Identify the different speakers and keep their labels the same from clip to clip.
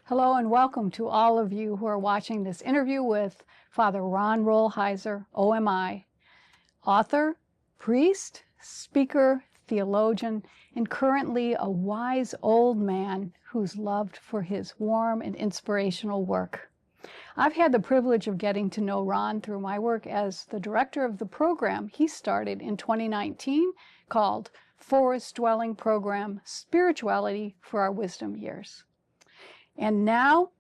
Speaker 1: Hello and welcome to all of you who are watching this interview with Fr Ronald Rolheiser OMI, author, priest, speaker, theologian, and currently a wise old man who's loved for his warm and inspirational work. I've had the privilege of getting to know Ron through my work as the director of the program he started in 2019 called Forest Dwelling Program Spirituality for Our Wisdom Years. And now,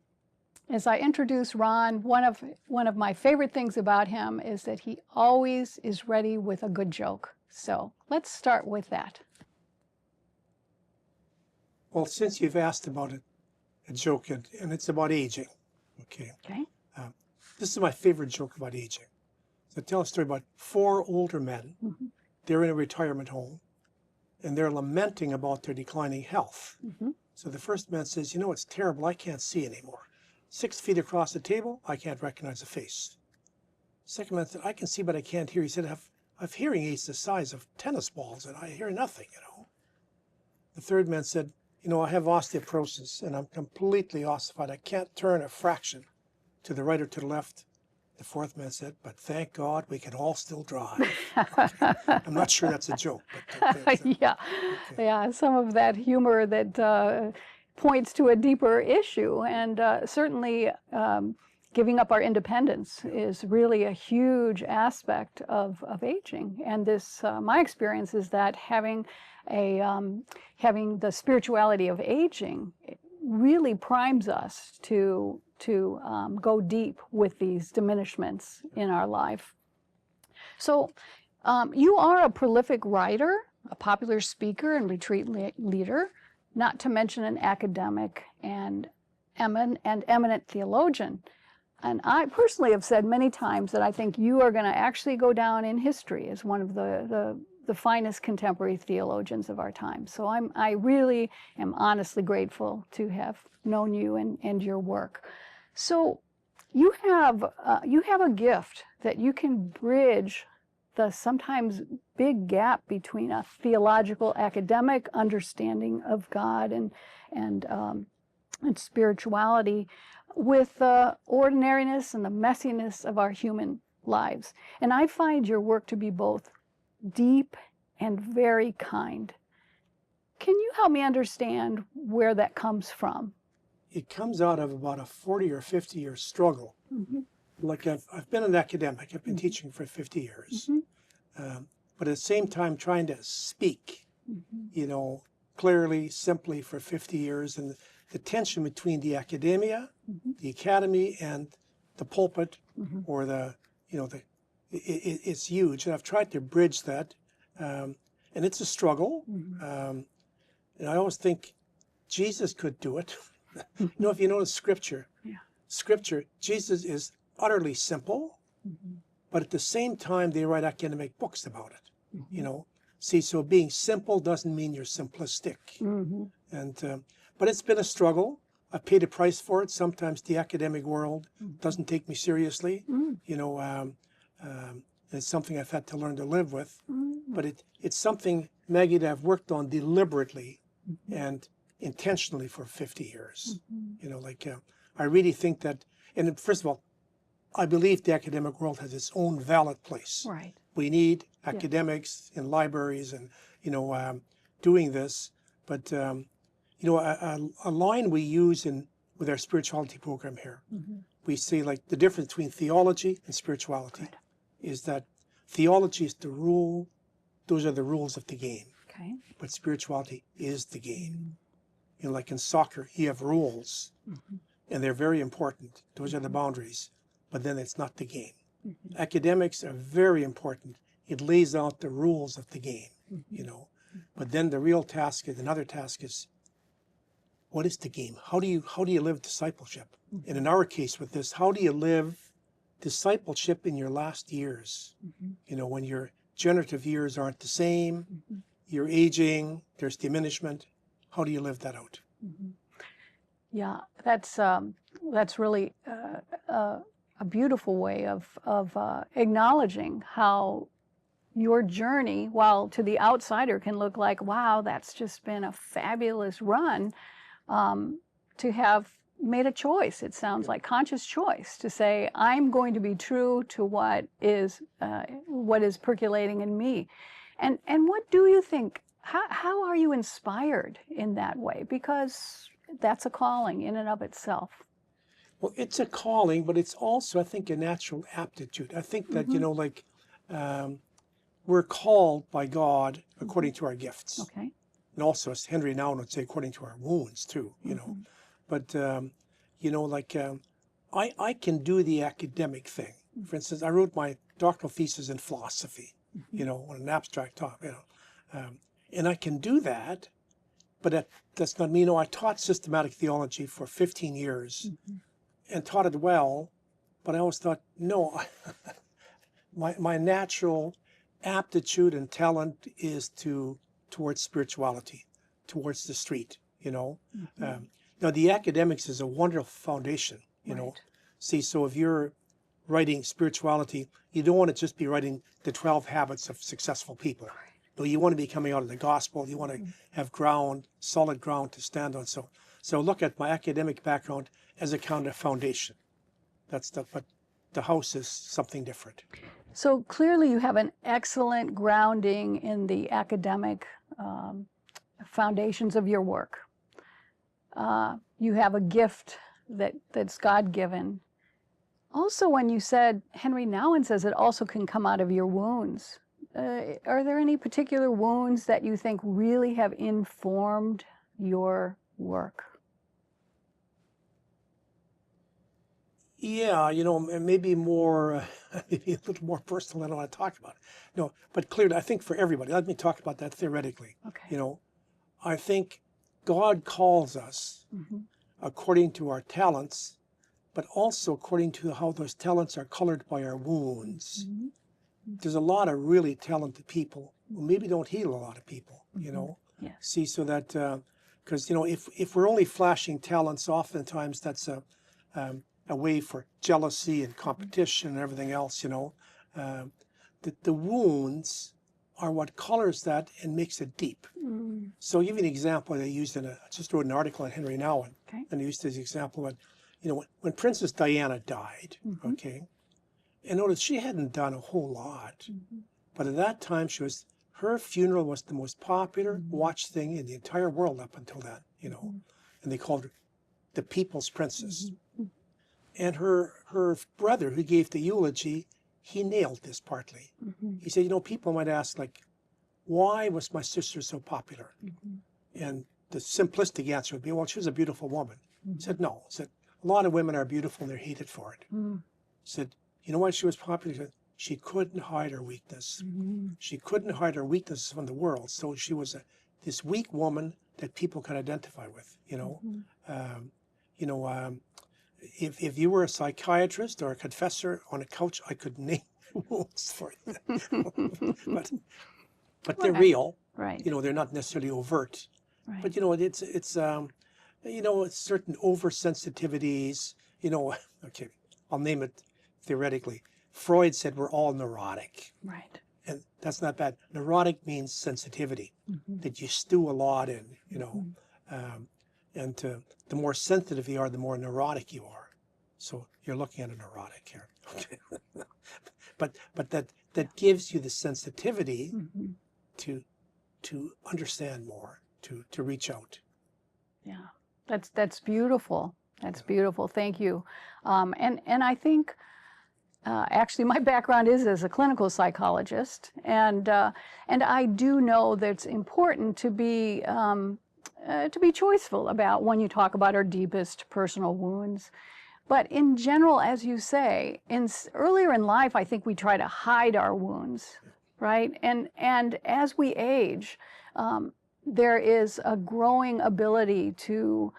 Speaker 1: as I introduce Ron, one of my favorite things about him is that he always is ready with a good joke. So let's start with that.
Speaker 2: Well, since you've asked about it, a joke, and it's about aging, okay? This is my favorite joke about aging. So I tell a story about four older men. Mm-hmm. They're in a retirement home, and they're lamenting about their declining health. Mm-hmm. So the first man says, you know, it's terrible, I can't see anymore. 6 feet across the table, I can't recognize a face. Second man said, I can see, but I can't hear. He said, I've hearing aids the size of tennis balls, and I hear nothing, you know. The third man said, you know, I have osteoporosis, and I'm completely ossified. I can't turn a fraction to the right or to the left. The fourth man said, but thank God we can all still drive. I'm not sure that's a joke. But okay.
Speaker 1: Yeah, some of that humor that points to a deeper issue. And certainly giving up our independence is really a huge aspect of aging. And this, my experience is that having the spirituality of aging really primes us to go deep with these diminishments in our life. So you are a prolific writer, a popular speaker and retreat leader, not to mention an academic and eminent theologian. And I personally have said many times that I think you are going to actually go down in history as one of the finest contemporary theologians of our time. So I really am honestly grateful to have known you and your work. So you have a gift that you can bridge the sometimes big gap between a theological academic understanding of God and spirituality with the ordinariness and the messiness of our human lives. And I find your work to be both deep and very kind. Can you help me understand where that comes from?
Speaker 2: It comes out of about a 40 or 50 year struggle. Mm-hmm. Like I've been an academic, I've been mm-hmm. teaching for 50 years, mm-hmm. But at the same time trying to speak, mm-hmm. you know, clearly, simply for 50 years, and the tension between the academia, mm-hmm. the academy, and the pulpit, mm-hmm. or it's huge, and I've tried to bridge that, and it's a struggle, mm-hmm. And I always think Jesus could do it. You know, if you notice Scripture, Jesus is utterly simple, mm-hmm. but at the same time, they write academic books about it, mm-hmm. you know. See, so being simple doesn't mean you're simplistic. Mm-hmm. And but it's been a struggle. I've paid a price for it. Sometimes the academic world mm-hmm. doesn't take me seriously. Mm-hmm. You know, it's something I've had to learn to live with. Mm-hmm. But it's something, Maggie, that I've worked on deliberately mm-hmm. and intentionally for 50 years. Mm-hmm. You know, like I really think that, and first of all, I believe the academic world has its own valid place.
Speaker 1: Right.
Speaker 2: We need academics in libraries and, you know, doing this. But, you know, a line we use with our spirituality program here, mm-hmm. we say like the difference between theology and spirituality is that theology is the rule, those are the rules of the game. Okay. But spirituality is the game. Mm-hmm. You know, like in soccer, you have rules, mm-hmm. and they're very important. Those mm-hmm. are the boundaries, but then it's not the game. Mm-hmm. Academics are very important. It lays out the rules of the game, mm-hmm. you know. Mm-hmm. But then the real task is, another task is, what is the game? How do you live discipleship? Mm-hmm. And in our case with this, how do you live discipleship in your last years? Mm-hmm. You know, when your generative years aren't the same, mm-hmm. you're aging, there's diminishment. How do you live that out?
Speaker 1: Mm-hmm. Yeah, that's really a beautiful way of acknowledging how your journey, while to the outsider can look like, wow, that's just been a fabulous run, to have made a choice, it sounds like, conscious choice to say, I'm going to be true to what is percolating in me. And what do you think, how are you inspired in that way? Because that's a calling in and of itself.
Speaker 2: Well, it's a calling, but it's also, I think, a natural aptitude. I think that, you know, like, we're called by God according to our gifts.
Speaker 1: Okay.
Speaker 2: And also, as Henri Nouwen would say, according to our wounds, too, you know. But, you know, like, I can do the academic thing. For instance, I wrote my doctoral thesis in philosophy, you know, on an abstract topic, you know. And I can do that, but that does not mean, you know, I taught systematic theology for 15 years and taught it well, but I always thought, no, my natural aptitude and talent is towards spirituality, towards the street, you know. Now, the academics is a wonderful foundation, you know. See, so if you're writing spirituality, you don't want to just be writing the 12 habits of successful people. No, you want to be coming out of the gospel. You want to have ground, solid ground to stand on. So look at my academic background as a kind of foundation. But the house is something different.
Speaker 1: So clearly you have an excellent grounding in the academic foundations of your work. You have a gift that's God-given. Also, when you said, Henri Nouwen says it also can come out of your wounds. Are there any particular wounds that you think really have informed your work?
Speaker 2: Yeah, you know, maybe more, maybe a little more personal than I want to talk about. No, but clearly, I think for everybody, let me talk about that theoretically.
Speaker 1: Okay.
Speaker 2: You know, I think God calls us according to our talents, but also according to how those talents are colored by our wounds. There's a lot of really talented people who maybe don't heal a lot of people, you know.
Speaker 1: Yes.
Speaker 2: See, so that, because, you know, if we're only flashing talents, oftentimes that's a way for jealousy and competition and everything else, you know. The wounds are what colors that and makes it deep. So I'll give you an example I used I just wrote an article on Henri Nouwen, and I used this example when, you know, when Princess Diana died, okay, and notice she hadn't done a whole lot, but at that time her funeral was the most popular watched thing in the entire world up until then, you know, and they called her the People's Princess. And her brother, who gave the eulogy, he nailed this partly. He said, you know, people might ask, like, why was my sister so popular? And the simplistic answer would be, well, she was a beautiful woman. He said, no. He said, a lot of women are beautiful and they're hated for it. He said, you know why she was popular? He said, she couldn't hide her weakness. She couldn't hide her weaknesses from the world. So she was this weak woman that people could identify with, you know. You know, if you were a psychiatrist or a confessor on a couch, I could name wounds for you. but they're real.
Speaker 1: Right.
Speaker 2: You know, they're not necessarily overt.
Speaker 1: Right.
Speaker 2: But, you know, it's you know, it's certain oversensitivities, you know. Okay, I'll name it theoretically. Freud said we're all neurotic.
Speaker 1: Right.
Speaker 2: And that's not bad. Neurotic means sensitivity, that you stew a lot in, you know. And the more sensitive you are, the more neurotic you are. So you're looking at a neurotic here. Okay. but that gives you the sensitivity to understand more, to reach out.
Speaker 1: Yeah, that's beautiful. That's beautiful. Thank you. And I think actually my background is as a clinical psychologist, and I do know that it's important to be choiceful about when you talk about our deepest personal wounds. But in general, as you say, earlier in life, I think we try to hide our wounds, right? And as we age, there is a growing ability to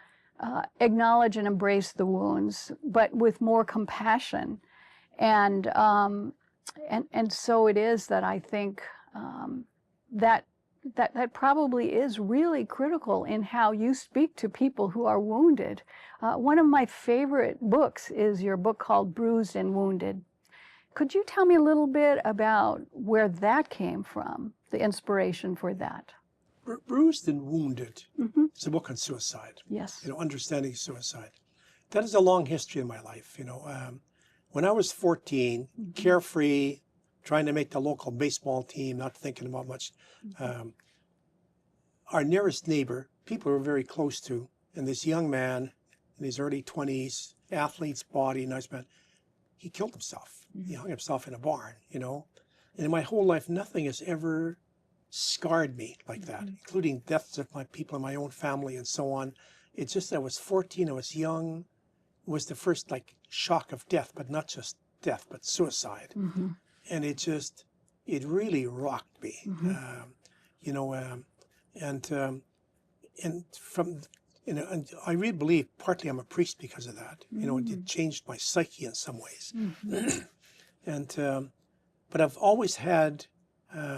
Speaker 1: acknowledge and embrace the wounds, but with more compassion. And so it is that I think that probably is really critical in how you speak to people who are wounded. One of my favorite books is your book called Bruised and Wounded. Could you tell me a little bit about where that came from, the inspiration for that?
Speaker 2: Bruised and Wounded. It's a book on suicide.
Speaker 1: Yes.
Speaker 2: You know, understanding suicide. that is a long history in my life. When I was 14, carefree, trying to make the local baseball team, not thinking about much. Our nearest neighbor, people we were very close to, and this young man in his early 20s, athlete's body, nice man, he killed himself. He hung himself in a barn, And in my whole life, nothing has ever scarred me like that, including deaths of my people in my own family and so on. It's just I was 14, I was young. It was the first shock of death, but not just death, but suicide. And it really rocked me. And I really believe partly I'm a priest because of that. It changed my psyche in some ways. But I've always had the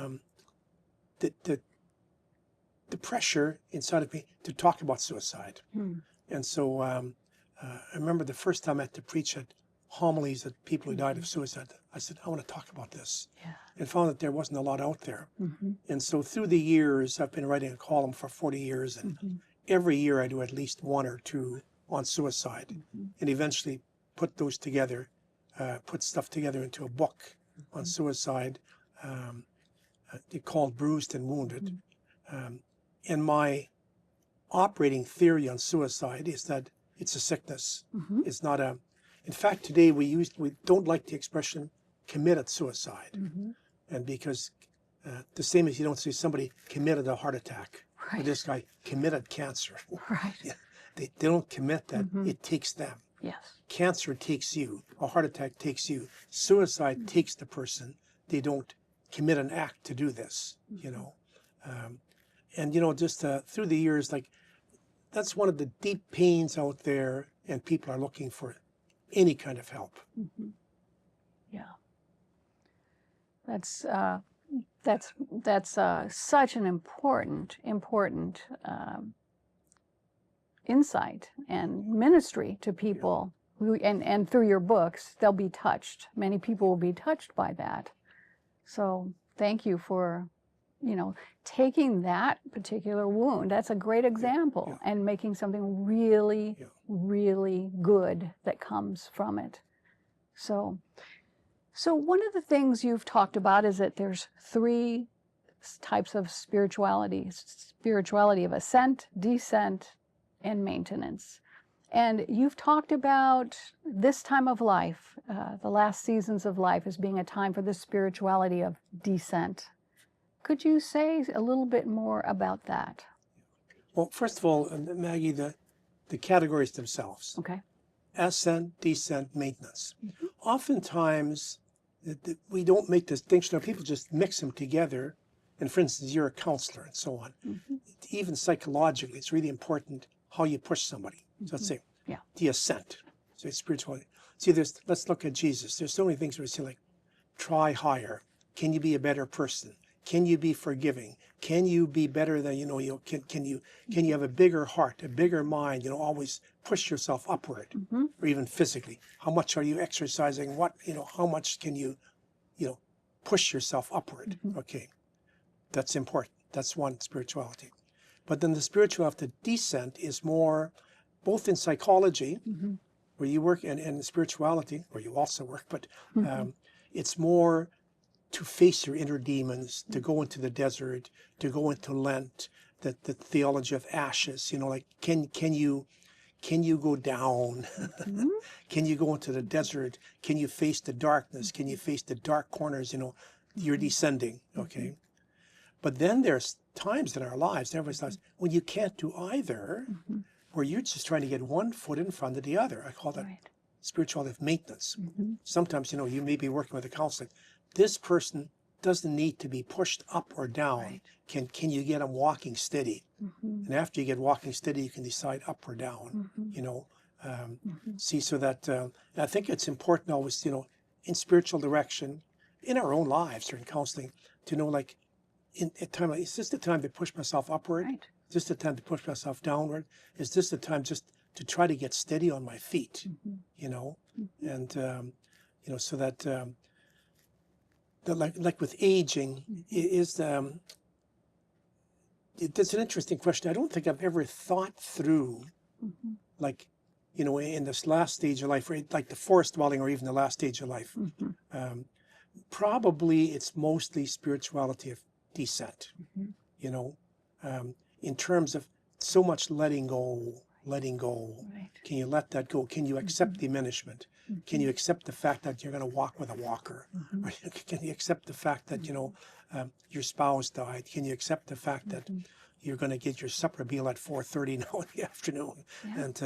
Speaker 2: pressure inside of me to talk about suicide. And so I remember the first time I had to preach at homilies at people who died of suicide. I said, I want to talk about this. And found that there wasn't a lot out there. And so through the years, I've been writing a column for 40 years. And every year I do at least one or two on suicide. And eventually put those together, put stuff together into a book on suicide called Bruised and Wounded. And my operating theory on suicide is that it's a sickness. It's not a... In fact, today we don't like the expression committed suicide. And because the same as you don't say somebody committed a heart attack, or this guy committed cancer. They don't commit that. It takes them. Cancer takes you. A heart attack takes you. Suicide takes the person. They don't commit an act to do this, And, just through the years, that's one of the deep pains out there, and people are looking for any kind of help.
Speaker 1: That's such an important insight and ministry to people who, and through your books, they'll be touched. Many people will be touched by that. So thank you for, taking that particular wound. That's a great example, and making something really, really good that comes from it. So one of the things you've talked about is that there's 3 types of spirituality. Spirituality of ascent, descent, and maintenance. And you've talked about this time of life, the last seasons of life, as being a time for the spirituality of descent. Could you say a little bit more about that?
Speaker 2: Well, first of all, Maggie, the categories themselves.
Speaker 1: Okay.
Speaker 2: Ascent, descent, maintenance. Oftentimes, we don't make distinction, or people just mix them together. And for instance, you're a counselor and so on. Even psychologically, it's really important how you push somebody. So let's say the ascent, so it's spirituality. See, let's look at Jesus. There's so many things where we say try higher. Can you be a better person? Can you be forgiving? Can you be better than, can you have a bigger heart, a bigger mind, always push yourself upward, or even physically? How much are you exercising? How much can you, push yourself upward? Okay, that's important. That's one spirituality. But then the spirituality of the descent is more, both in psychology, where you work, and in spirituality, where you also work, but it's more to face your inner demons, to go into the desert, to go into Lent, the theology of ashes, can you go down? Can you go into the desert? Can you face the darkness? Can you face the dark corners? You're descending, okay? But then there's times in our lives, everybody's lives, when you can't do either, where you're just trying to get one foot in front of the other. I call that spirituality of maintenance. Sometimes, you may be working with a counselor. This person doesn't need to be pushed up or down. Can you get them walking steady? And after you get walking steady, you can decide up or down. See, so that I think it's important always, in spiritual direction, in our own lives or in counseling, to know in a time is this the time to push myself upward? Is this the time to push myself downward? Is this the time just to try to get steady on my feet? And so that. Like with aging, it's an interesting question. I don't think I've ever thought through, you know, in this last stage of life, like the forest dwelling or even the last stage of life, probably it's mostly spirituality of descent, you know, in terms of so much letting go.
Speaker 1: Right.
Speaker 2: Can you let that go? Can you accept diminishment? Can you accept the fact that you're going to walk with a walker? Or can you accept the fact that, you know, your spouse died? Can you accept the fact that you're going to get your supper meal at 4:30 now in the afternoon?
Speaker 1: Yeah.
Speaker 2: And,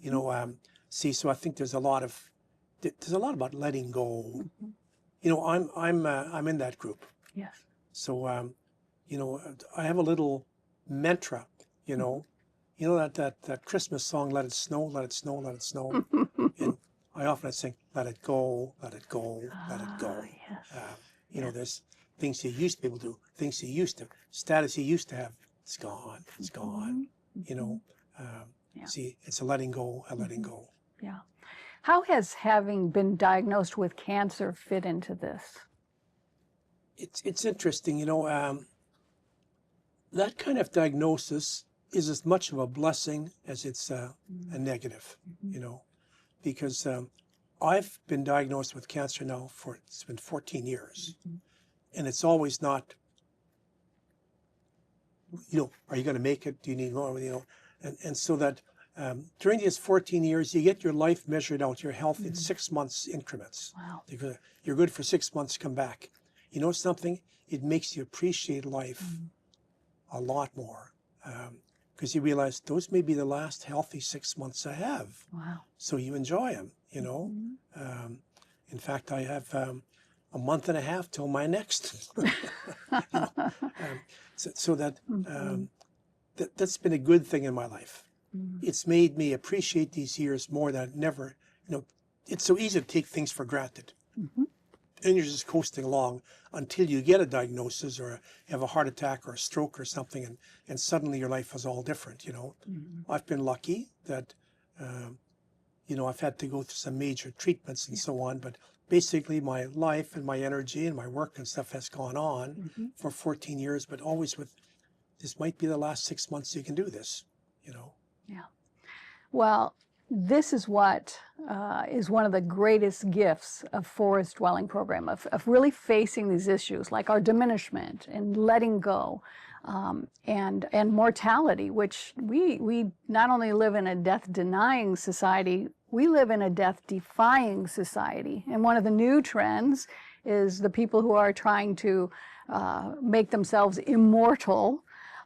Speaker 2: you know, so I think there's a lot about letting go. You know, I'm in that group.
Speaker 1: Yes.
Speaker 2: So, you know, I have a little mantra, you know, that Christmas song, let it snow, let it snow, let it snow. And I often sing, let it go, let it go, let it go.
Speaker 1: Yes.
Speaker 2: You know, there's things you used to be able to do, things you used to, status you used to have, it's gone, it's gone. You know, see, it's a letting go, a letting go.
Speaker 1: Yeah. How has having been diagnosed with cancer fit into this?
Speaker 2: It's interesting, you know, that kind of diagnosis is as much of a blessing as it's a negative, you know, because I've been diagnosed with cancer now it's been 14 years, and it's always not, you know, are you going to make it? Do you need more? You know, and so that during these 14 years, you get your life measured out, your health in 6 months increments.
Speaker 1: Wow.
Speaker 2: You're good for 6 months, come back. You know something? It makes you appreciate life a lot more. Because you realize those may be the last healthy 6 months I have.
Speaker 1: Wow.
Speaker 2: So you enjoy them, you know. In fact, I have a month and a half till my next. You know? So that's been a good thing in my life. It's made me appreciate these years more than I'd never, you know, it's so easy to take things for granted. And you're just coasting along until you get a diagnosis or have a heart attack or a stroke or something, and suddenly your life is all different, you know. I've been lucky that, you know, I've had to go through some major treatments and so on, but basically my life and my energy and my work and stuff has gone on for 14 years, but always with, this might be the last 6 months you can do this, you know.
Speaker 1: Yeah. Well, this is what is one of the greatest gifts of forest dwelling program, of really facing these issues like our diminishment and letting go, and mortality, which we not only live in a death-denying society, we live in a death-defying society. And one of the new trends is the people who are trying to make themselves immortal,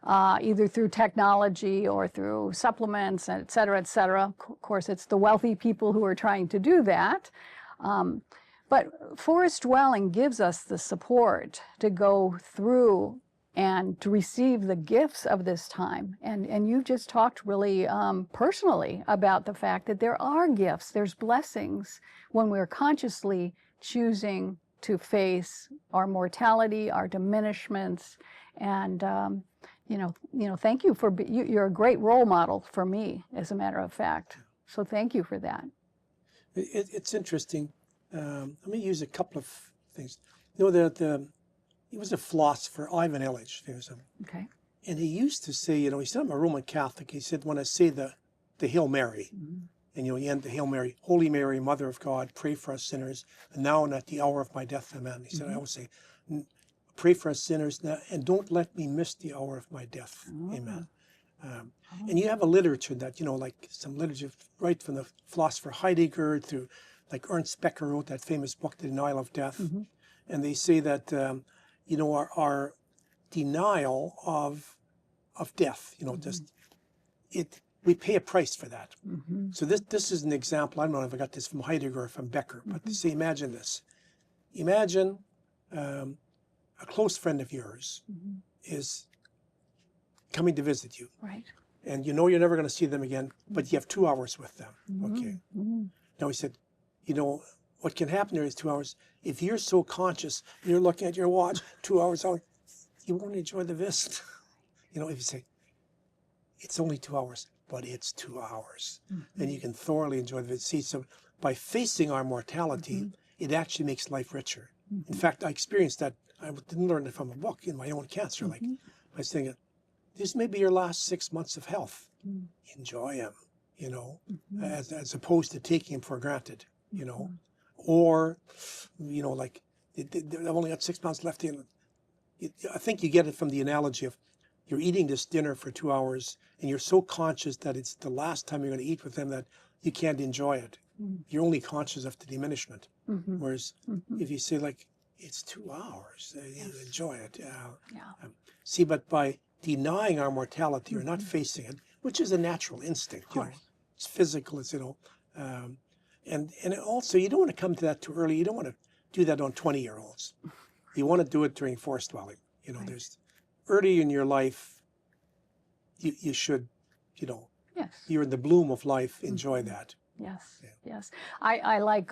Speaker 1: either through technology or through supplements, et cetera, et cetera. Of course, it's the wealthy people who are trying to do that. But forest dwelling gives us the support to go through and to receive the gifts of this time. And you just talked really personally about the fact that there are gifts, there's blessings when we're consciously choosing to face our mortality, our diminishments, and you know, thank you for, you're a great role model for me, as a matter of fact. So thank you for that.
Speaker 2: It's interesting. Let me use a couple of things. You know, that he was a philosopher, Ivan Illich.
Speaker 1: Okay.
Speaker 2: And he used to say, you know, he said, I'm a Roman Catholic. He said, when I say the Hail Mary, and you know, you end the Hail Mary, Holy Mary, Mother of God, pray for us sinners, and now and at the hour of my death, amen. He said, I always say, pray for us sinners now, and don't let me miss the hour of my death. Amen. And you have a literature that, you know, like some literature right from the philosopher Heidegger through, like Ernst Becker wrote that famous book, The Denial of Death. And they say that, you know, our denial of death, you know, just, we pay a price for that. So this is an example. I don't know if I got this from Heidegger or from Becker, but say, imagine this. Imagine a close friend of yours is coming to visit you.
Speaker 1: Right.
Speaker 2: And you know you're never going to see them again, but you have 2 hours with them. Okay. Now he said, you know, what can happen there is 2 hours. If you're so conscious, and you're looking at your watch 2 hours out, you won't enjoy the visit. You know, if you say, it's only 2 hours, but it's 2 hours. Then you can thoroughly enjoy the visit. See, so by facing our mortality, it actually makes life richer. In fact, I experienced that. I didn't learn it from a book in my own cancer. Like, I was thinking, this may be your last 6 months of health. Enjoy them. you know, as opposed to taking them for granted, you know, or, you know, like I've only got 6 months left in. I think you get it from the analogy of you're eating this dinner for 2 hours and you're so conscious that it's the last time you're going to eat with them that you can't enjoy it. You're only conscious of the diminishment. Whereas if you say like, it's 2 hours, you enjoy it. See, but by denying our mortality or not facing it, which is a natural instinct, you know, it's physical, it's, you know, and also you don't want to come to that too early. You don't want to do that on 20-year-olds. You want to do it during forest dwelling. You know, there's early in your life, you should, you know, you're in the bloom of life, enjoy that.
Speaker 1: Yes, yes. I like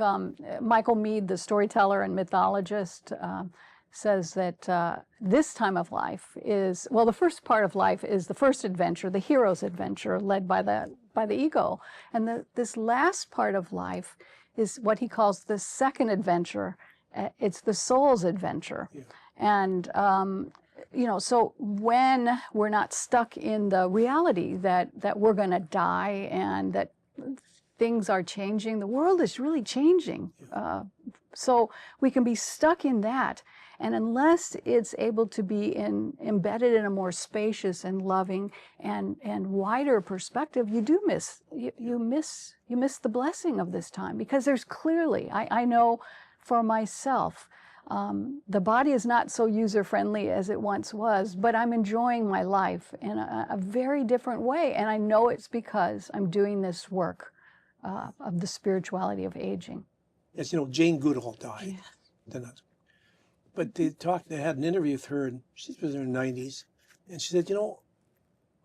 Speaker 1: Michael Meade, the storyteller and mythologist, says that this time of life is, well, the first part of life is the first adventure, the hero's adventure led by the ego. And this last part of life is what he calls the second adventure. It's the soul's adventure. And, you know, so when we're not stuck in the reality that we're going to die and that things are changing, the world is really changing. So we can be stuck in that. And unless it's able to be embedded in a more spacious and loving and wider perspective, you do miss, you miss the blessing of this time, because there's clearly, I know for myself, the body is not so user-friendly as it once was, but I'm enjoying my life in a very different way. And I know it's because I'm doing this work of the spirituality of aging.
Speaker 2: Yes, you know, Jane Goodall died. But they had an interview with her, and she was in her 90s, and she said, you know,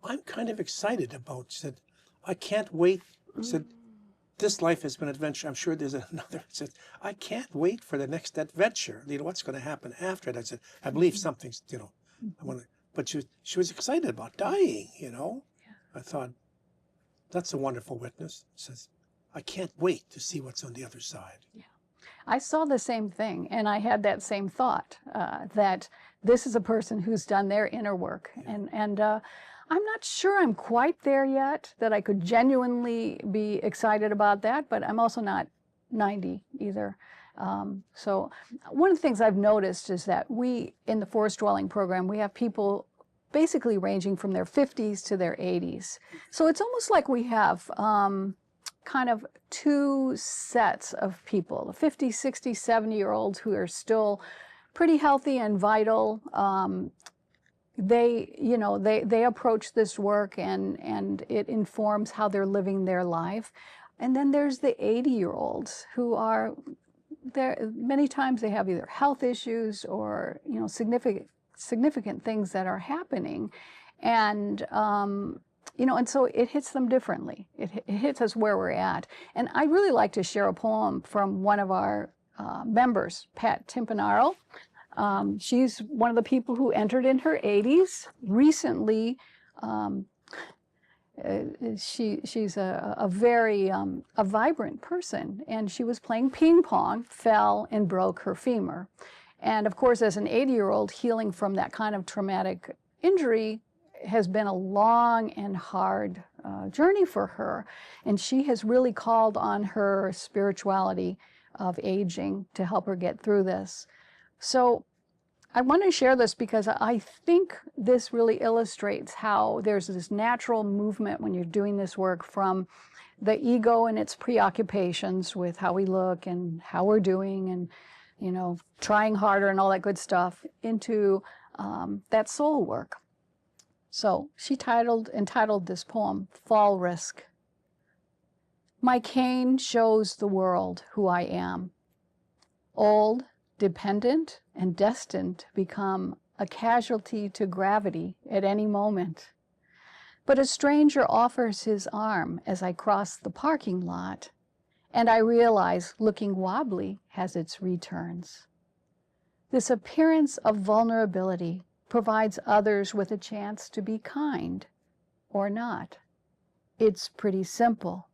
Speaker 2: I'm kind of excited about, she said, I can't wait. She said, this life has been an adventure. I'm sure there's another. She said, I can't wait for the next adventure. You know, what's going to happen after it? I said, I believe something's, you know, I want to, but she was excited about dying, you know. I thought, that's a wonderful witness. She says, I can't wait to see what's on the other side.
Speaker 1: I saw the same thing, and I had that same thought, that this is a person who's done their inner work. And I'm not sure I'm quite there yet, that I could genuinely be excited about that, but I'm also not 90 either. So one of the things I've noticed is that we, in the forest dwelling program, we have people basically ranging from their 50s to their 80s. So it's almost like we have kind of two sets of people, the 50, 60, 70-year-olds who are still pretty healthy and vital. They, you know, they approach this work and it informs how they're living their life. And then there's the 80-year-olds who are there. Many times they have either health issues or, you know, significant things that are happening. And you know, and so it hits them differently. It hits us where we're at. And I really like to share a poem from one of our members, Pat Timpanaro. She's one of the people who entered in her 80s. Recently, she's a very a vibrant person, and she was playing ping pong, fell and broke her femur. And of course, as an 80-year-old, healing from that kind of traumatic injury has been a long and hard journey for her. And she has really called on her spirituality of aging to help her get through this. So I want to share this because I think this really illustrates how there's this natural movement when you're doing this work from the ego and its preoccupations with how we look and how we're doing and, you know, trying harder and all that good stuff into that soul work. So she entitled this poem, Fall Risk. My cane shows the world who I am. Old, dependent, and destined to become a casualty to gravity at any moment. But a stranger offers his arm as I cross the parking lot, and I realize looking wobbly has its returns. This appearance of vulnerability provides others with a chance to be kind or not. It's pretty simple.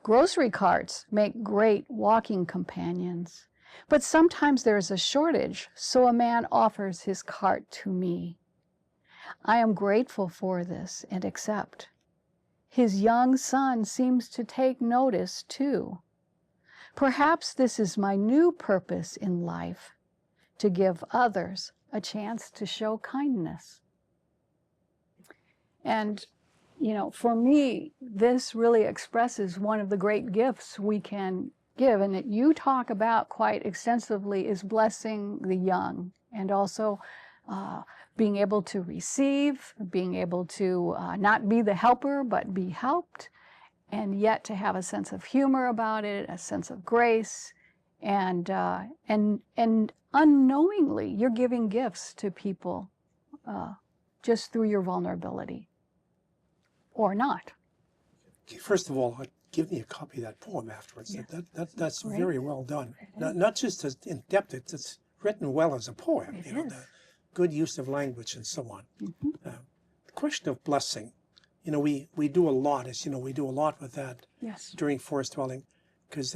Speaker 1: Grocery carts make great walking companions, but sometimes there is a shortage, so a man offers his cart to me. I am grateful for this and accept. His young son seems to take notice too. Perhaps this is my new purpose in life, to give others a chance to show kindness. And, you know, for me, this really expresses one of the great gifts we can give, and that you talk about quite extensively, is blessing the young, and also being able to receive, being able to not be the helper, but be helped, and yet to have a sense of humor about it, a sense of grace, and unknowingly, you're giving gifts to people just through your vulnerability, or not.
Speaker 2: First of all, give me a copy of that poem afterwards.
Speaker 1: Yeah.
Speaker 2: That's
Speaker 1: Great.
Speaker 2: very well done. Not just as in depth, it's written well as a poem.
Speaker 1: It
Speaker 2: You know,
Speaker 1: is.
Speaker 2: the good use of language and so on.
Speaker 1: Mm-hmm.
Speaker 2: The question of blessing, you know, we do a lot, as you know, we do a lot with that
Speaker 1: Yes.
Speaker 2: during forest dwelling, because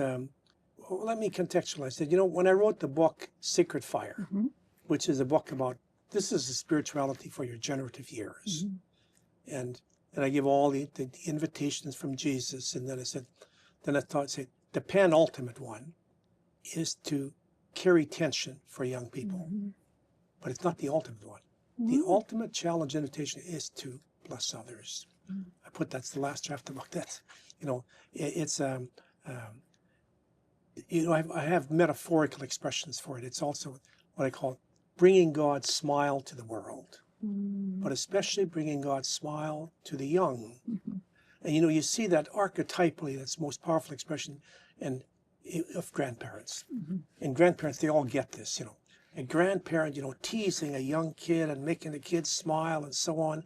Speaker 2: let me contextualize it. You know, when I wrote the book Sacred Fire,
Speaker 1: Mm-hmm.
Speaker 2: which is a book about, this is the spirituality for your generative years.
Speaker 1: Mm-hmm.
Speaker 2: And I give all the invitations from Jesus, and then I thought, the penultimate one is to carry tension for young people.
Speaker 1: Mm-hmm.
Speaker 2: But it's not the ultimate one.
Speaker 1: Mm-hmm.
Speaker 2: The ultimate challenge invitation is to bless others.
Speaker 1: Mm-hmm.
Speaker 2: I put that's the last draft of the book. That's, you know, it's you know, I have metaphorical expressions for it. It's also what I call bringing God's smile to the world,
Speaker 1: Mm-hmm.
Speaker 2: but especially bringing God's smile to the young.
Speaker 1: Mm-hmm.
Speaker 2: And you know, you see that archetypally, that's the most powerful expression of grandparents.
Speaker 1: Mm-hmm.
Speaker 2: And grandparents, they all get this, you know. A grandparent, you know, teasing a young kid and making the kid smile and so on.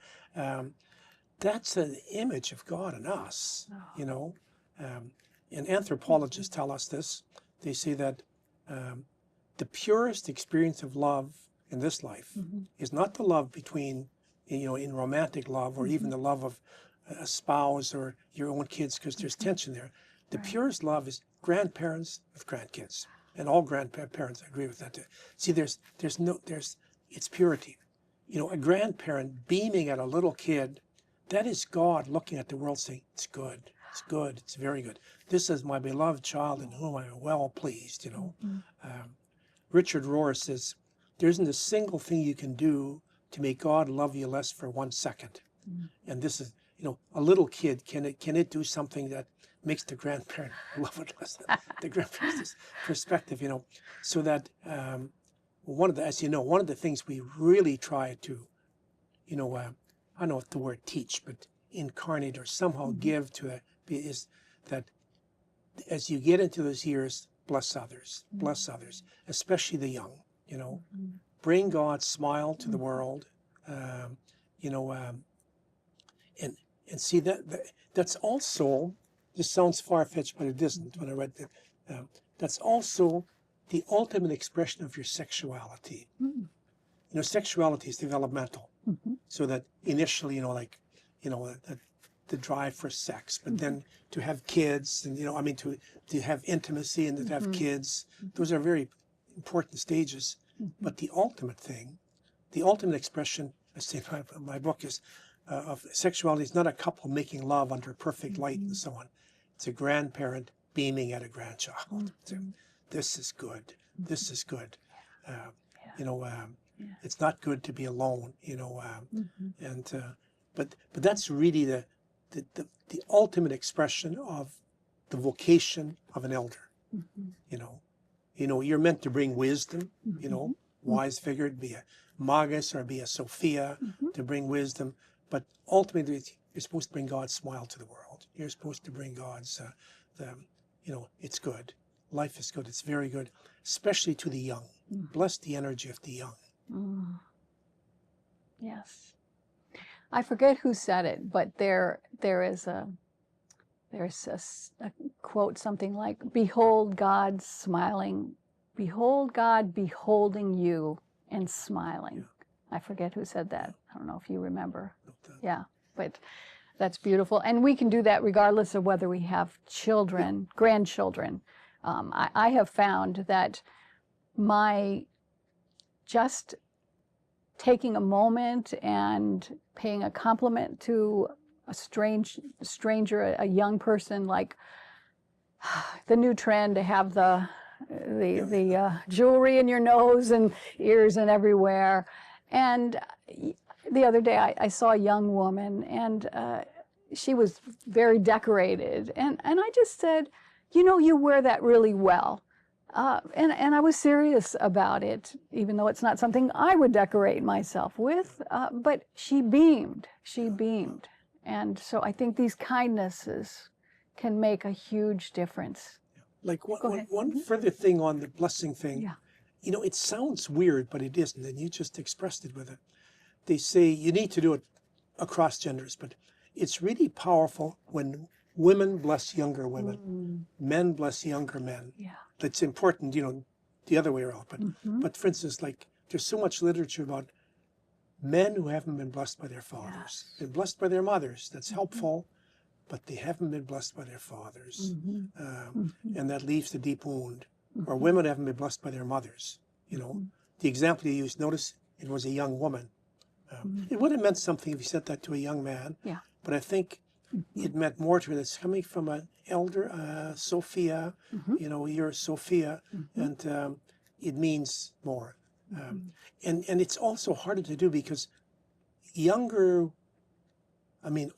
Speaker 2: That's an image of God in us, you know. And anthropologists tell us this. They say that the purest experience of love in this life
Speaker 1: Mm-hmm.
Speaker 2: is not the love between, you know, in romantic love, or even the love of a spouse or your own kids, because there's tension there. The purest love is grandparents with grandkids, and all grandparents agree with that too. See, it's purity. You know, a grandparent beaming at a little kid, that is God looking at the world saying, it's good, it's very good. This is my beloved child in whom I am well pleased, you know. Richard Rohr says, there isn't a single thing you can do to make God love you less for 1 second. And this is, you know, a little kid, can it do something that makes the grandparent love it less? The grandparent's perspective, you know, so that as you know, one of the things we really try to, you know, I don't know if the word teach, but incarnate or somehow give to it, is that as you get into those years, bless others, especially the young, you know, bring God's smile to the world, you know, and see that's also, this sounds far-fetched, but it isn't when I read that, that's also the ultimate expression of your sexuality. You know, sexuality is developmental, so that initially, you know, like, you know, the drive for sex, but then to have kids, and, you know, I mean, to have intimacy and to have kids, those are very important stages. But the ultimate thing, the ultimate expression, I say in my book, is of sexuality is not a couple making love under perfect light and so on. It's a grandparent beaming at a grandchild. So, this is good. This is good. You know, it's not good to be alone. You know, and but that's really the ultimate expression of the vocation of an elder. You know, you're meant to bring wisdom. You know, wise figure, be a Magus or be a Sophia, to bring wisdom. But ultimately, you're supposed to bring God's smile to the world. You're supposed to bring God's, you know, it's good. Life is good. It's very good, especially to the young. Bless the energy of the young.
Speaker 1: Yes. I forget who said it, but there's a quote, something like, behold God smiling, behold God beholding you and smiling. I forget who said that. I don't know if you remember. Yeah, but that's beautiful. And we can do that regardless of whether we have children, grandchildren. I have found that just taking a moment and paying a compliment to a stranger, a young person, like the new trend to have the jewelry in your nose and ears and everywhere. And the other day I saw a young woman, and she was very decorated, and I just said, you know, you wear that really well. And I was serious about it, even though it's not something I would decorate myself with, but she beamed. And so I think these kindnesses can make a huge difference.
Speaker 2: Like one further thing on the blessing thing,
Speaker 1: Yeah.
Speaker 2: you know, it sounds weird, but it isn't, and you just expressed it with it. They say you need to do it across genders, but it's really powerful when women bless younger women, men bless younger men.
Speaker 1: Yeah.
Speaker 2: It's important, you know, the other way around. But for instance, like there's so much literature about men who haven't been blessed by their fathers, been blessed by their mothers. That's helpful, but they haven't been blessed by their fathers, and that leaves a deep wound. Or women haven't been blessed by their mothers. You know, the example you used. Notice it was a young woman. It would have meant something if you said that to a young man.
Speaker 1: Yeah.
Speaker 2: But I think it meant more to her. It's coming from an elder, Sophia. You know, you're Sophia, and it means more. And it's also harder to do because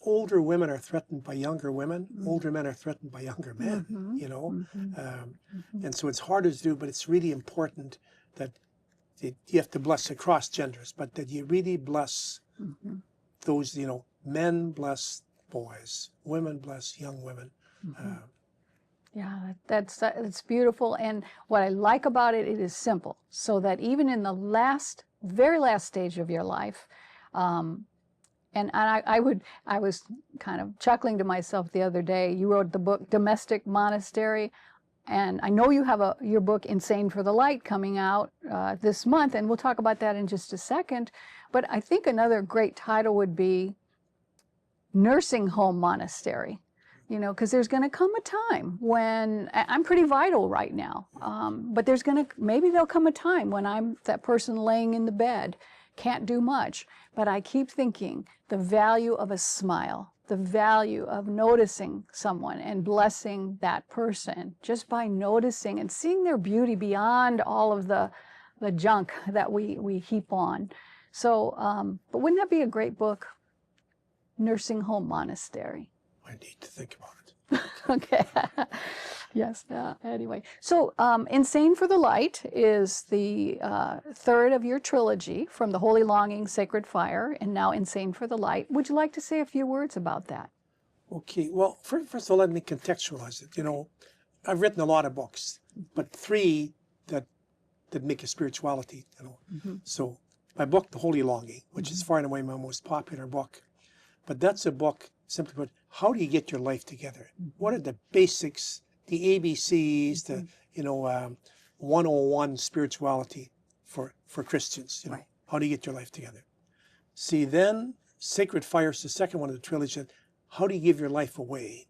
Speaker 2: older women are threatened by younger women. Older men are threatened by younger men. You know, and so it's harder to do. But it's really important that you have to bless across genders, but that you really bless those. You know, men bless boys, women bless young women.
Speaker 1: Yeah, that's beautiful. And what I like about it, it is simple, so that even in the very last stage of your life, and I was kind of chuckling to myself the other day. You wrote the book Domestic Monastery, and I know you have your book Insane for the Light coming out this month, and we'll talk about that in just a second. But I think another great title would be Nursing Home Monastery. You know, because there's going to come a time when I'm pretty vital right now, but maybe there'll come a time when I'm that person laying in the bed, can't do much, but I keep thinking the value of a smile, the value of noticing someone and blessing that person just by noticing and seeing their beauty beyond all of the junk that we heap on. So, but wouldn't that be a great book? Nursing Home Monastery.
Speaker 2: I need to think about it.
Speaker 1: Okay. Yes. Anyway, so Insane for the Light is the third of your trilogy, from The Holy Longing, Sacred Fire, and now Insane for the Light. Would you like to say a few words about that?
Speaker 2: Okay. Well, first of all, let me contextualize it. You know, I've written a lot of books, but three that make a spirituality. You know, so my book, The Holy Longing, which is far and away my most popular book, but that's a book simply put, how do you get your life together? What are the basics, the ABCs, the 101 spirituality for Christians? You know, how do you get your life together? See, then Sacred Fire is the second one of the trilogy. How do you give your life away?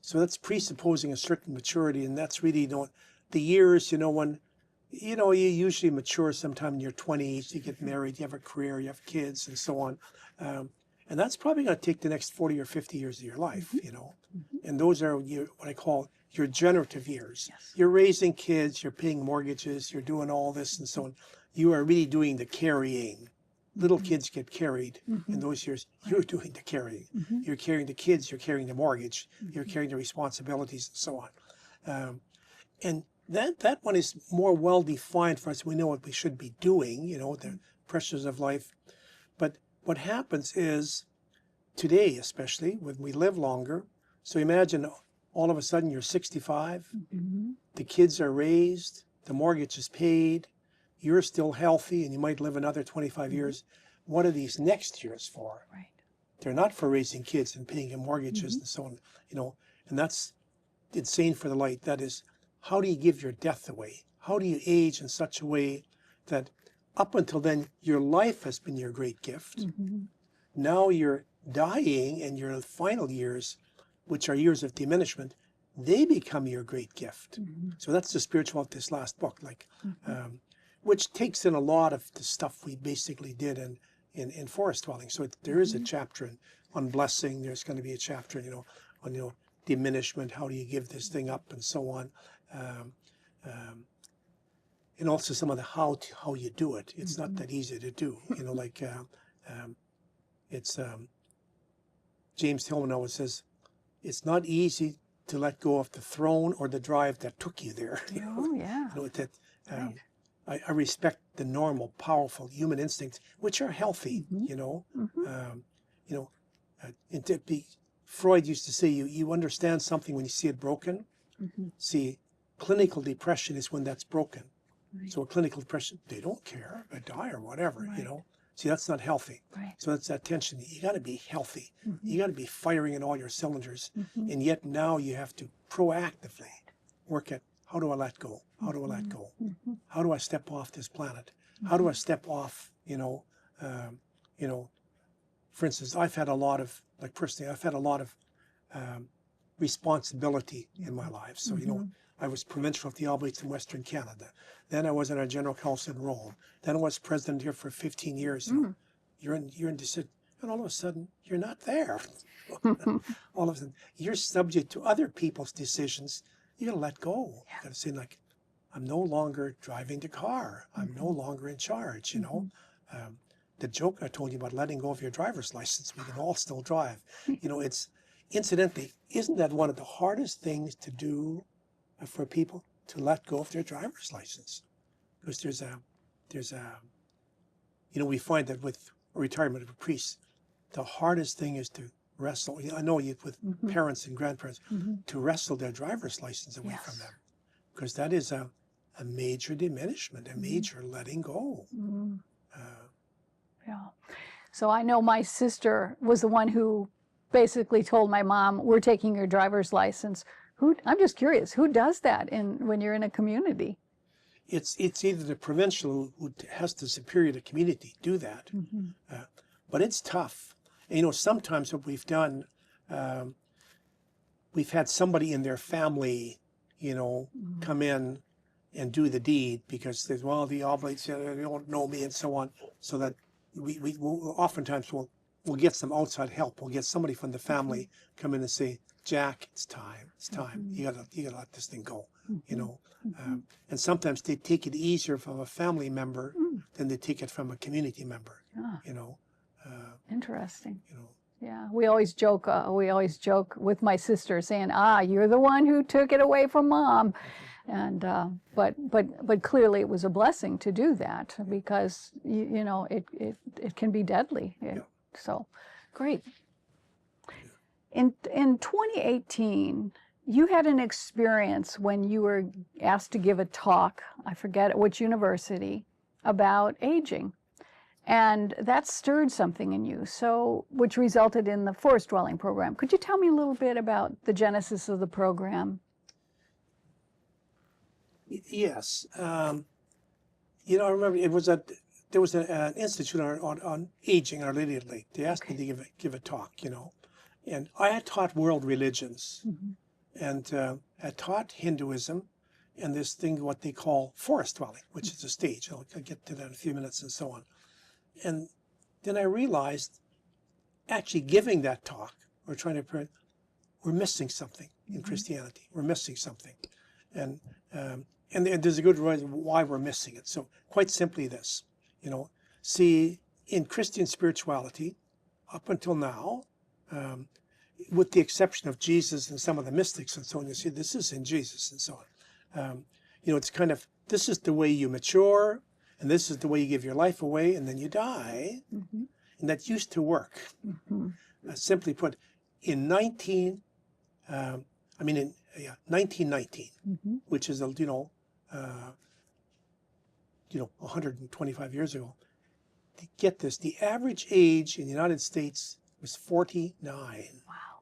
Speaker 2: So that's presupposing a certain maturity, and that's really the years. You know, when you usually mature sometime in your 20s. You get married, you have a career, you have kids, and so on. And that's probably going to take the next 40 or 50 years of your life, you know. And those are what I call your generative years.
Speaker 1: Yes.
Speaker 2: You're raising kids, you're paying mortgages, you're doing all this and so on. You are really doing the carrying. Little kids get carried in those years. You're doing the carrying. You're carrying the kids, you're carrying the mortgage, you're carrying the responsibilities and so on. And that one is more well-defined for us. We know what we should be doing, you know, the pressures of life. But what happens is, today especially, when we live longer, so imagine all of a sudden you're 65, the kids are raised, the mortgage is paid, you're still healthy, and you might live another 25 years. What are these next years for?
Speaker 1: Right.
Speaker 2: They're not for raising kids and paying mortgages and so on, you know, and that's Insane for the Light. That is, how do you give your death away? How do you age in such a way that up until then, your life has been your great gift. Now you're dying, and your final years, which are years of diminishment, they become your great gift. So that's the spirituality of this last book, which takes in a lot of the stuff we basically did in Forest Dwelling. So there is a chapter in on blessing. There's going to be a chapter, on, diminishment. How do you give this thing up, and so on. And also some of the how you do it. It's not that easy to do. It's James Tillman always says, it's not easy to let go of the throne or the drive that took you there.
Speaker 1: Oh, yeah.
Speaker 2: Right. I respect the normal, powerful human instincts, which are healthy. Freud used to say, you understand something when you see it broken. See, clinical depression is when that's broken. Right. So a clinical depression, they don't care, I die or whatever, right. See, that's not healthy. Right. So that's that tension. You got to be healthy. You got to be firing in all your cylinders. And yet now you have to proactively work at, how do I let go? How do I let go? How do I step off this planet? How do I step off, for instance, I've had a lot of, personally, I've had a lot of responsibility in my life. So, I was provincial of the Oblates in Western Canada. Then I was in our general council in Rome. Then I was president here for 15 years. You're in decision, and all of a sudden you're not there. All of a sudden you're subject to other people's decisions. You gotta let go. You gotta say, like, I'm no longer driving the car. I'm no longer in charge. The joke I told you about letting go of your driver's license, we can all still drive. It's incidentally, isn't that one of the hardest things to do for people, to let go of their driver's license? Because we find that with retirement of a priest, the hardest thing is to wrestle. I know with parents and grandparents, to wrestle their driver's license away from them, because that is a major diminishment, a major letting go.
Speaker 1: So I know my sister was the one who basically told my mom, we're taking your driver's license. I'm just curious, who does that when you're in a community?
Speaker 2: It's either the provincial who has the superior to community do that, but it's tough. And, sometimes what we've done, we've had somebody in their family, come in and do the deed because there's, the Oblates, they don't know me and so on. So that we oftentimes we'll get some outside help. We'll get somebody from the family come in and say, Jack, it's time. It's time. You gotta let this thing go. And sometimes they take it easier from a family member than they take it from a community member.
Speaker 1: Interesting. Yeah, we always joke with my sister saying, you're the one who took it away from mom. And but clearly it was a blessing to do that, because it can be deadly. So great. In 2018, you had an experience when you were asked to give a talk, I forget at which university, about aging. And that stirred something in you, which resulted in the forest dwelling program. Could you tell me a little bit about the genesis of the program?
Speaker 2: Yes. I remember there was an institute on aging in Our Lady of the Lake. They asked me to give a talk, and I had taught world religions, and had taught Hinduism, and this thing, what they call forest dwelling, which is a stage. I'll get to that in a few minutes and so on. And then I realized, actually giving that talk, or trying to, we're missing something in Christianity. We're missing something. And there's a good reason why we're missing it. So quite simply this, see, in Christian spirituality, up until now, with the exception of Jesus and some of the mystics and so on, you see, this is in Jesus and so on. It's kind of, this is the way you mature, and this is the way you give your life away, and then you die. And that used to work. Simply put, in 1919, which is 125 years ago. Get this, the average age in the United States was 49. Wow.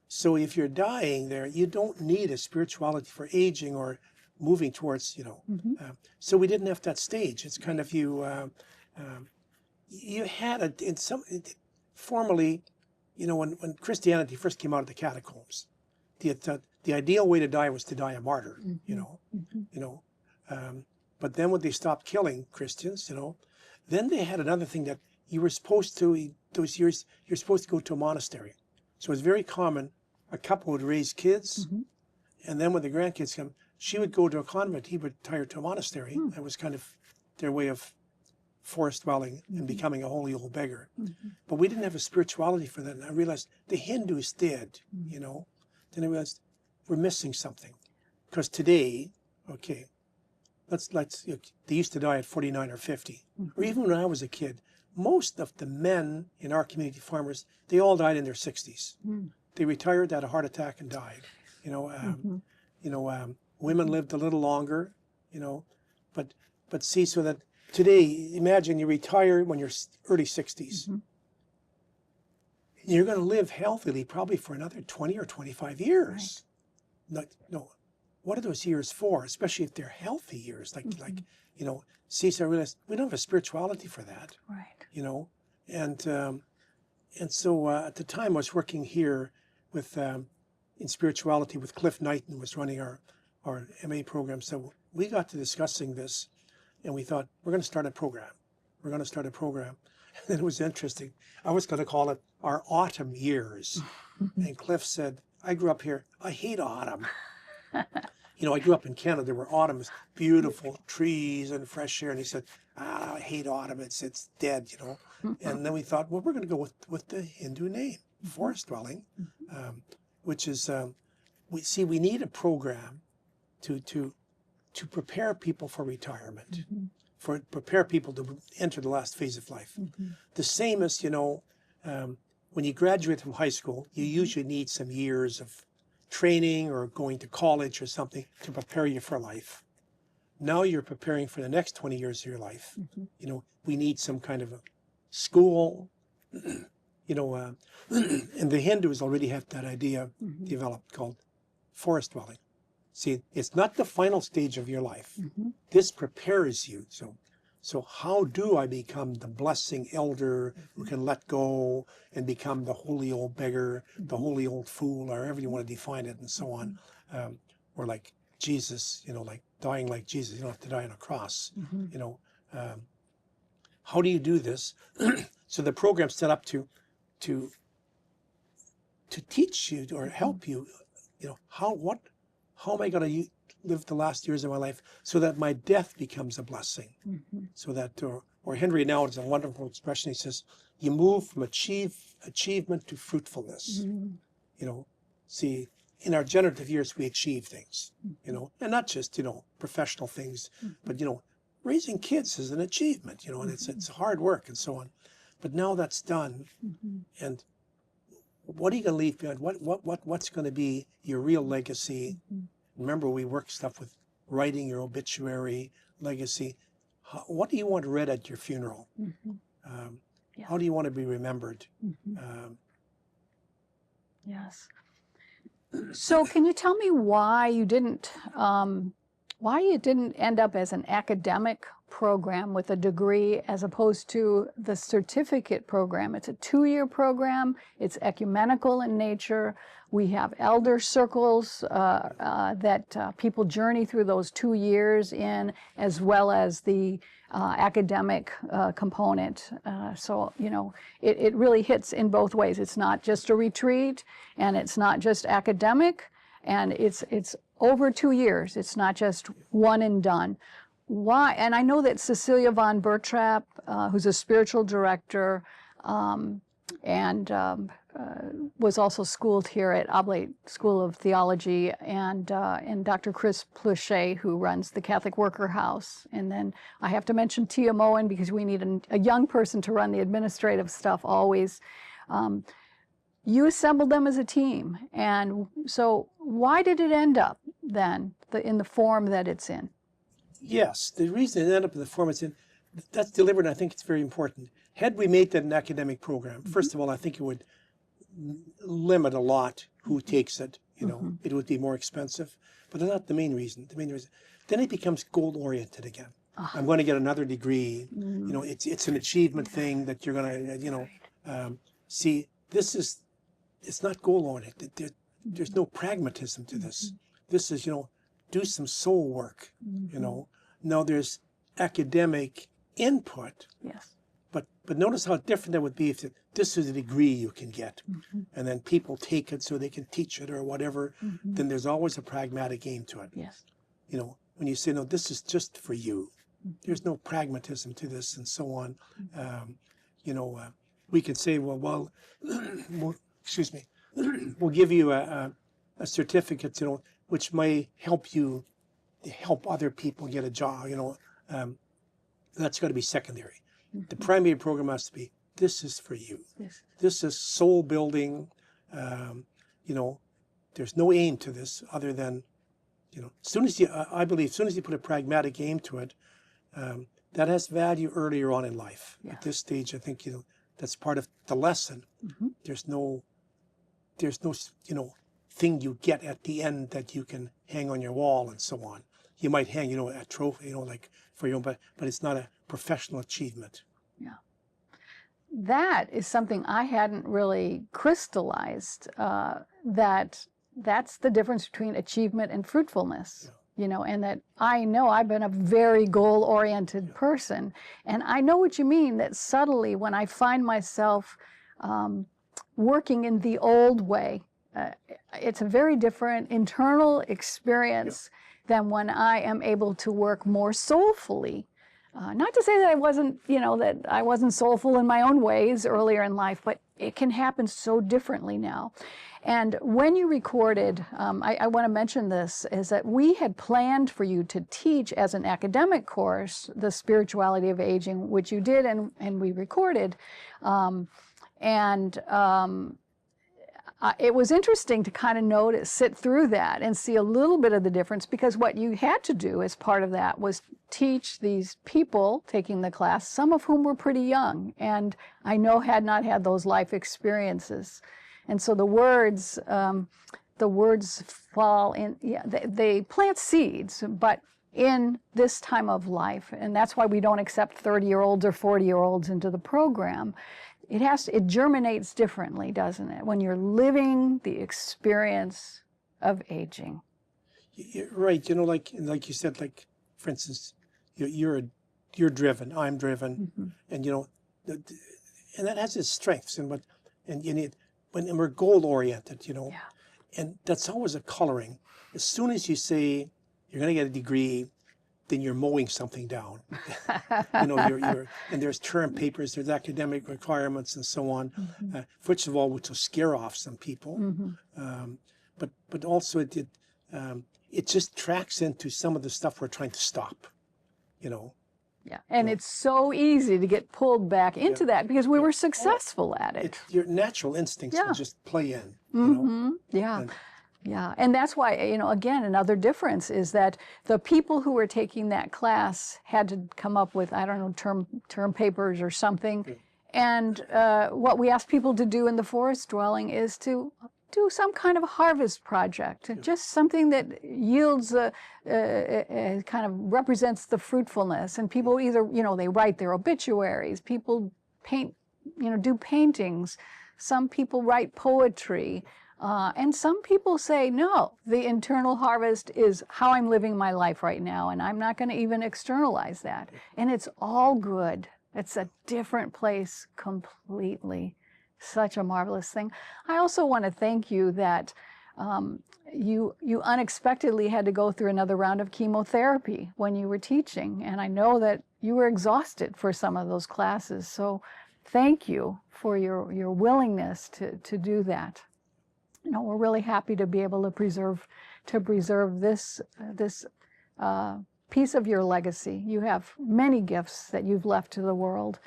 Speaker 2: So if you're dying there, you don't need a spirituality for aging or moving towards, so we didn't have that stage. It's kind of you had formerly, when Christianity first came out of the catacombs, the ideal way to die was to die a martyr, but then when they stopped killing Christians, then they had another thing that you were supposed to those years, you're supposed to go to a monastery. So it's very common, a couple would raise kids, and then when the grandkids come, she would go to a convent, he would retire to a monastery. That was kind of their way of forest dwelling and becoming a holy old beggar. But we didn't have a spirituality for that. And I realized the Hindus did, you know. Then I realized we're missing something. Because today, okay, they used to die at 49 or 50. Or even when I was a kid, most of the men in our community, farmers, they all died in their 60s. They retired, had a heart attack, and died. You know, women lived a little longer. You know, but see, so that today, imagine you retire when you're early 60s. You're going to live healthily probably for another 20 or 25 years. Right. No, what are those years for? Especially if they're healthy years, like you know. See, so I realized we don't have a spirituality for that. Right. You know, and so at the time I was working here with in spirituality with Cliff Knighton, was running our MA program. So we got to discussing this, and we thought we're going to start a program. We're going to start a program. And it was interesting. I was going to call it our autumn years. And Cliff said, I grew up here. I hate autumn. You know, I grew up in Canada. There were autumns, beautiful trees and fresh air. And he said, I hate autumn. It's dead, you know. And then we thought, well, we're going to go with the Hindu name, forest dwelling, which is, we need a program to prepare people for retirement, prepare people to enter the last phase of life. The same as, you know, when you graduate from high school, you usually need some years of training or going to college or something to prepare you for life. Now you're preparing for the next 20 years of your life. You know, we need some kind of a school, you know, and the Hindus already have that idea developed called forest dwelling. See, it's not the final stage of your life. This prepares you. So how do I become the blessing elder who can let go and become the holy old beggar, the holy old fool, or however you want to define it, and so on. Or like Jesus, you know, like dying like Jesus. You don't have to die on a cross. You know, how do you do this? So the program's set up to teach you or help you. You know, how am I going to live the last years of my life so that my death becomes a blessing? So that, or Henri Nouwen has a wonderful expression. He says, you move from achievement to fruitfulness. You know, see, in our generative years, we achieve things, you know, and not just, you know, professional things, but, you know, raising kids is an achievement, you know, and it's hard work and so on. But now that's done, and what are you going to leave behind? What's going to be your real legacy? Remember, we work stuff with writing your obituary, legacy. What do you want read at your funeral? How do you want to be remembered?
Speaker 1: Yes. So can you tell me why you didn't end up as an academic program with a degree as opposed to the certificate program? It's a 2-year program. It's ecumenical in nature. We have elder circles that people journey through those 2 years in, as well as the academic component. So, you know, it really hits in both ways. It's not just a retreat, and it's not just academic, and it's over 2 years. It's not just one and done. Why? And I know that Cecilia von Bertrap, who's a spiritual director, was also schooled here at Oblate School of Theology, and Dr. Chris Pluchet, who runs the Catholic Worker House. And then I have to mention Tia Moen, because we need a young person to run the administrative stuff always. You assembled them as a team, and so why did it end up then in the form that it's in?
Speaker 2: Yes, the reason it ended up in the form it's in, that's deliberate, and I think it's very important. Had we made that an academic program, first of all, I think it would limit a lot who takes it. You know, it would be more expensive, but that's not the main reason. The main reason, then it becomes goal-oriented again. I'm going to get another degree. You know, it's an achievement thing that you're going to, you know, see. It's not goal-oriented. There's no pragmatism to this. This is, you know, do some soul work. You know, now there's academic input. Yes. But But notice how different that would be if this is a degree you can get, and then people take it so they can teach it or whatever. Then there's always a pragmatic aim to it.
Speaker 1: Yes.
Speaker 2: You know, when you say, no, this is just for you. There's no pragmatism to this and so on. You know, we can say, well, excuse me, we'll give you a certificate, you know, which may help you help other people get a job, you know. That's got to be secondary. The primary program has to be, this is for you.
Speaker 1: Yes.
Speaker 2: This is soul building. You know, there's no aim to this other than, you know, I believe as soon as you put a pragmatic aim to it, that has value earlier on in life.
Speaker 1: Yeah.
Speaker 2: At this stage, I think, you know, that's part of the lesson. There's no, you know, thing you get at the end that you can hang on your wall and so on. You might hang, you know, a trophy, you know, like for your own, but it's not a professional achievement.
Speaker 1: Yeah. That is something I hadn't really crystallized, that's the difference between achievement and fruitfulness.
Speaker 2: Yeah.
Speaker 1: You know, and that I know I've been a very goal-oriented person, and I know what you mean, that subtly when I find myself working in the old way, it's a very different internal experience than when I am able to work more soulfully. Not to say that I wasn't, you know, that I wasn't soulful in my own ways earlier in life, but it can happen so differently now. And when you recorded, I want to mention this, is that we had planned for you to teach as an academic course, the spirituality of aging, which you did, and we recorded. It was interesting to kind of sit through that and see a little bit of the difference, because what you had to do as part of that was teach these people taking the class, some of whom were pretty young, and I know had not had those life experiences. And so the words fall in, yeah, they plant seeds, but in this time of life, and that's why we don't accept 30-year-olds or 40-year-olds into the program. It germinates differently, doesn't it, when you're living the experience of aging.
Speaker 2: You're right. You know, like you said, like, for instance, you're driven, I'm driven, and, you know, and that has its strengths, and when we're goal oriented, you know, and that's always a coloring. As soon as you say you're going to get a degree, then you're mowing something down. You know, and there's term papers, there's academic requirements and so on. First of all, which will scare off some people, but also it just tracks into some of the stuff we're trying to stop. You know.
Speaker 1: Yeah, and it's so easy to get pulled back into that because we were successful at it.
Speaker 2: Your natural instincts will just play in. You know?
Speaker 1: Yeah. Yeah, and that's why, you know, again, another difference is that the people who were taking that class had to come up with, I don't know, term papers or something. And what we asked people to do in the forest dwelling is to do some kind of a harvest project, just something that yields, kind of represents the fruitfulness. And people either, you know, they write their obituaries, people paint, you know, do paintings. Some people write poetry. And some people say, no, the internal harvest is how I'm living my life right now, and I'm not going to even externalize that. And it's all good. It's a different place completely. Such a marvelous thing. I also want to thank you that you unexpectedly had to go through another round of chemotherapy when you were teaching, and I know that you were exhausted for some of those classes. So thank you for your willingness to do that. You know, we're really happy to be able to preserve this piece of your legacy. You have many gifts that you've left to the world.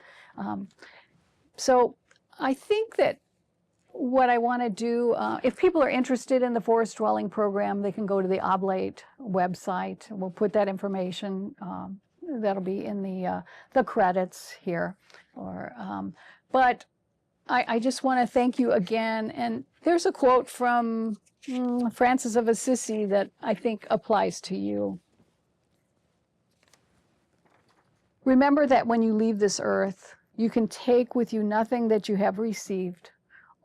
Speaker 1: So I think that what I want to do, if people are interested in the forest dwelling program, they can go to the Oblate website. We'll put that information. That'll be in the credits here. But I just want to thank you again. And there's a quote from Francis of Assisi that I think applies to you. Remember that when you leave this earth, you can take with you nothing that you have received,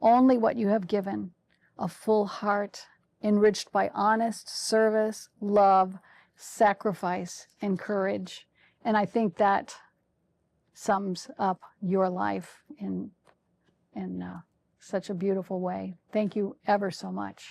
Speaker 1: only what you have given, a full heart enriched by honest service, love, sacrifice, and courage. And I think that sums up your life in such a beautiful way. Thank you ever so much.